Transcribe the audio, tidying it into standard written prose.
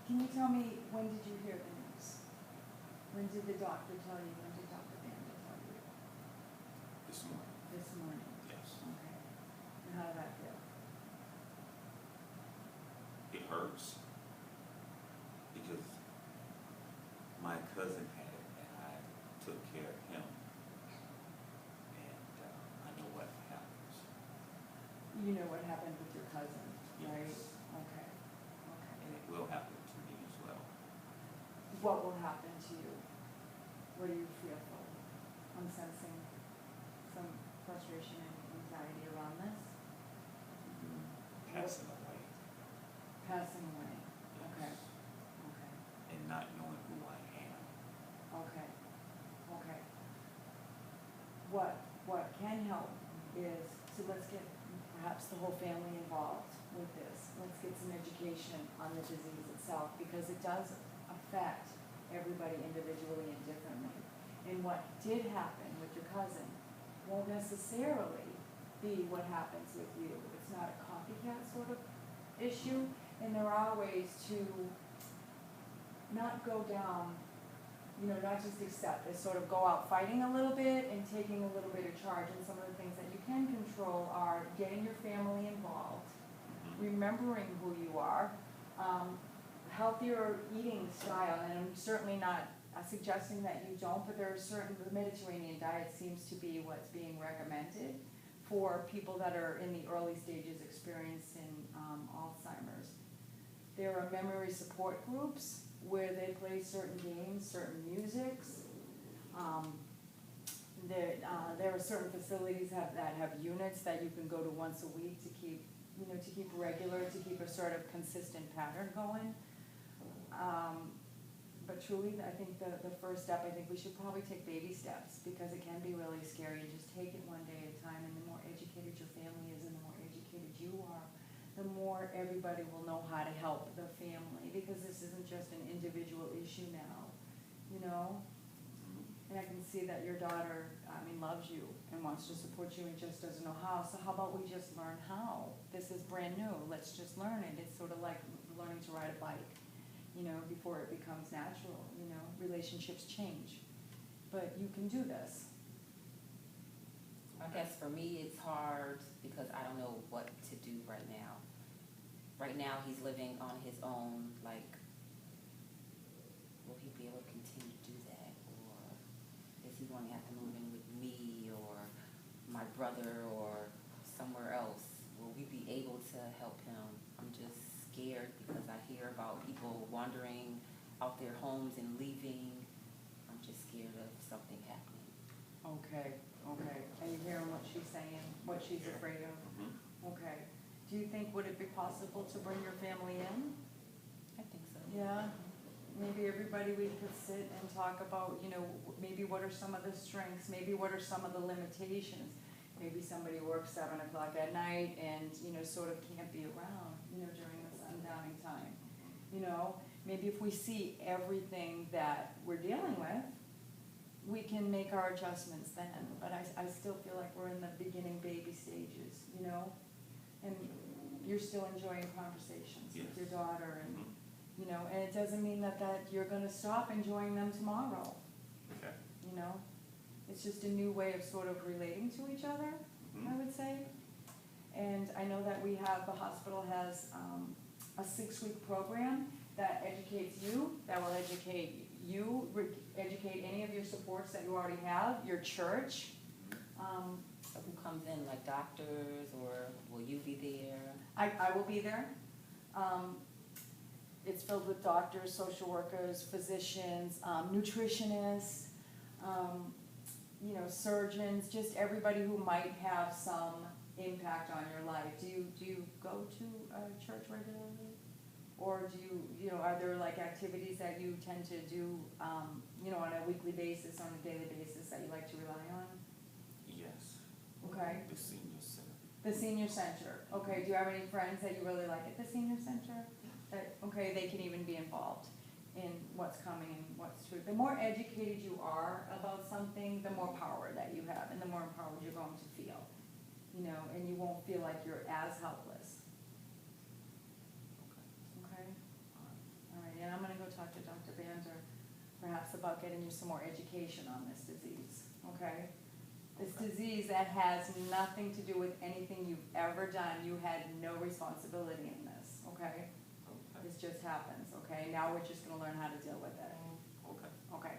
Can you tell me, when did you hear the news? When did the doctor tell you? When did Dr. Banda tell you? This morning. This morning? Yes. Okay. And how did that feel? It hurts because my cousin had it and I took care of him. And I know what happens. You know what happened with your cousin, right? Yes. Okay. Okay. And it will happen to me as well. What will happen to you? What are you fearful? I'm sensing some frustration and anxiety around this. Passing away. Passing away. Yes. Okay. Okay. And not knowing who I am. Okay. Okay. What can help is, so let's get perhaps the whole family involved with this. Let's get some education on the disease itself, because it does affect everybody individually and differently. And what did happen with your cousin won't necessarily be what happens with you. It's not a copycat sort of issue, and there are ways to not go down, not just accept it, sort of go out fighting a little bit and taking a little bit of charge. And some of the things that you can control are getting your family involved, remembering who you are, healthier eating style, and I'm certainly not suggesting that you don't, but there are certain, the Mediterranean diet seems to be what's being recommended for people that are in the early stages experiencing Alzheimer's. There are memory support groups where they play certain games, certain musics. There are certain facilities that have units that you can go to once a week to keep, to keep regular, to keep a sort of consistent pattern going. But truly, I think the first step, I think we should probably take baby steps, because it can be really scary. Just take it one day at a time, and the more educated your family is and the more educated you are, the more everybody will know how to help the family, because this isn't just an individual issue now, And I can see that your daughter, loves you and wants to support you and just doesn't know how. So how about we just learn how? This is brand new. Let's just learn it. It's sort of like learning to ride a bike, before it becomes natural, relationships change. But you can do this. I guess for me it's hard because I don't know what to do right now. Right now he's living on his own, will he be able to continue to do that? Or is he going to have to move in with me or my brother or somewhere else? Will we be able to help him? I'm just scared because I hear about people wandering out their homes and leaving. I'm just scared of something happening. Okay. Are you hearing what she's saying, what she's afraid of? Okay. Do you think, would it be possible to bring your family in? I think so. Yeah. Maybe everybody, we could sit and talk about, maybe what are some of the strengths, maybe what are some of the limitations. Maybe somebody works 7 o'clock at night and, sort of can't be around, during the sundowning time. Maybe if we see everything that we're dealing with, we can make our adjustments then. But I still feel like we're in the beginning baby stages, and you're still enjoying conversations with your daughter, and and it doesn't mean that you're going to stop enjoying them tomorrow. Okay. It's just a new way of sort of relating to each other, I would say. And I know that the hospital has a 6-week program that educates you, that will educate you, educate any of your supports that you already have, your church. So who comes in, like doctors, or will you be there? I will be there. It's filled with doctors, social workers, physicians, nutritionists, surgeons, just everybody who might have some impact on your life. Do you go to church regularly? Or are there activities that you tend to do, on a weekly basis, on a daily basis that you like to rely on? Yes. Okay. The senior center. The senior center. Okay. Do you have any friends that you really like at the senior center? They can even be involved in what's coming and what's true. The more educated you are about something, the more power that you have, and the more empowered you're going to feel. And you won't feel like you're as helpless. Okay. All right. about getting you some more education on this disease, okay? This Okay. disease that has nothing to do with anything you've ever done, you had no responsibility in this, okay? Okay. This just happens, okay? Now we're just gonna learn how to deal with it, Okay. okay?